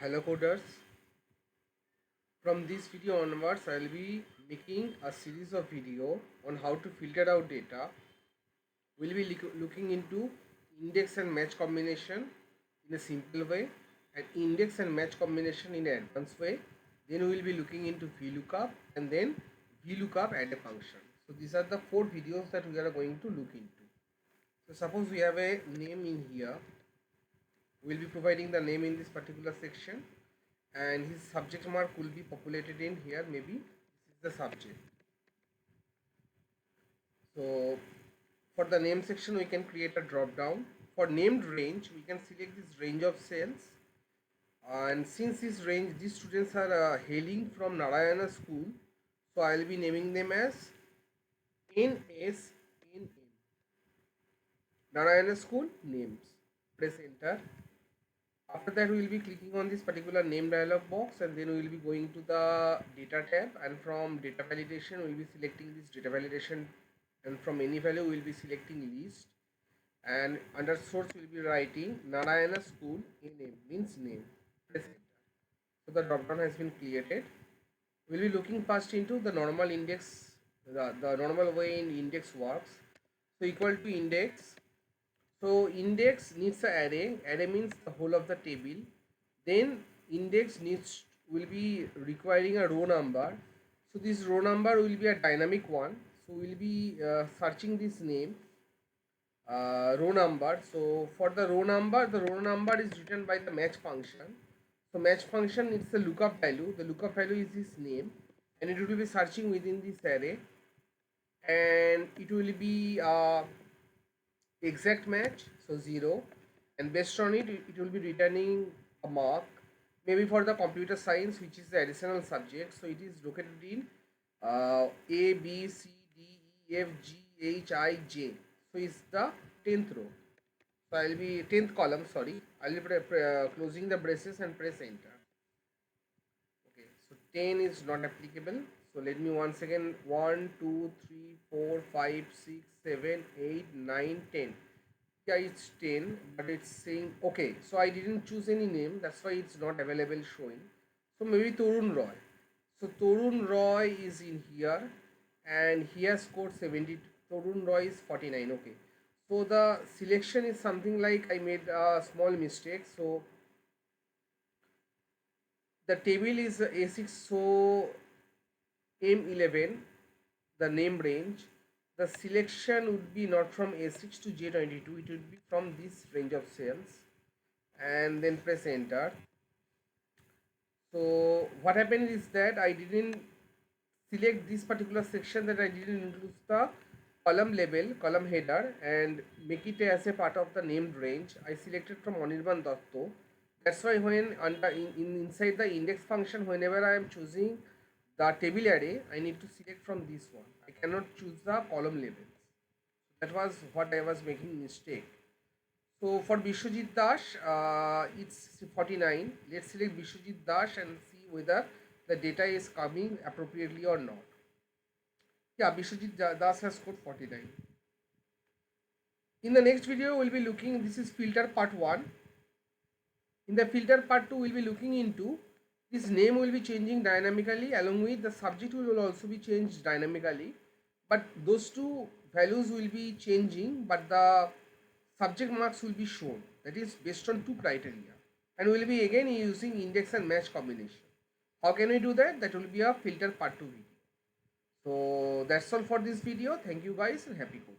Hello coders, from this video onwards I will be making a series of video on how to filter out data. We will be looking into index and match combination in a simple way and index and match combination in an advanced way. Then we will be looking into VLOOKUP and then VLOOKUP and a function. So these are the 4 videos that we are going to look into. So suppose we have a name in here. We will be providing the name in this particular section and his subject mark will be populated in here. Maybe this is the subject. So for the name section we can create a drop down. For named range we can select this range of cells, and since this range these students are hailing from Narayana school, so I will be naming them as NSNN, Narayana school names. Press enter. After that we will be clicking on this particular name dialog box and then we will be going to the data tab, and from data validation we will be selecting this data validation, and from any value we will be selecting list, and under source we will be writing Narayana school in name means name. Press enter. So the drop down has been created. We will be looking first into the normal index, the normal way in index works. So equal to index. So index needs an array. Array means the whole of the table. Then index needs will be requiring a row number. So this row number will be a dynamic one. So we'll be searching this name row number. So for the row number is written by the match function. So match function is the lookup value. The lookup value is this name, and it will be searching within this array, and it will be exact match, so 0, and based on it will be returning a mark, maybe for the computer science, which is the additional subject. So it is located in A B C D E F G H I J. So it's the 10th row. So I'll be 10th column, sorry. I'll be closing the braces and press enter. Okay, so 10 is not applicable. So let me once again 1 2 3 4 5 6 7 8 9 10. Yeah, it's 10, but it's saying okay. So I didn't choose any name, that's why it's not available showing. So maybe Torun Roy. So Torun Roy is in here and he has scored 70. Torun Roy is 49. Okay, so the selection is something like I made a small mistake. So the table is A6, so M11, the name range, the selection would be not from A6 to J22, it would be from this range of cells, and then press enter. So what happened is that I didn't select this particular section, that I didn't include the column label, column header, and make it as a part of the named range. I selected from Anirban Datto. That's why when inside the index function, whenever I am choosing the table array, I need to select from this one. I cannot choose the column labels. That was what I was making mistake. So for Bishwajit Dash, it's 49. Let's select Bishwajit Dash and see whether the data is coming appropriately or not. Yeah, Bishwajit Das has scored 49. In the next video, we'll be looking, this is filter part 1. In the filter part 2, we'll be looking into this name will be changing dynamically, along with the subject will also be changed dynamically. But those two values will be changing, but the subject marks will be shown. That is based on 2 criteria. And we'll be again using index and match combination. How can we do that? That will be a filter part 2 video. So that's all for this video. Thank you guys and happy coding.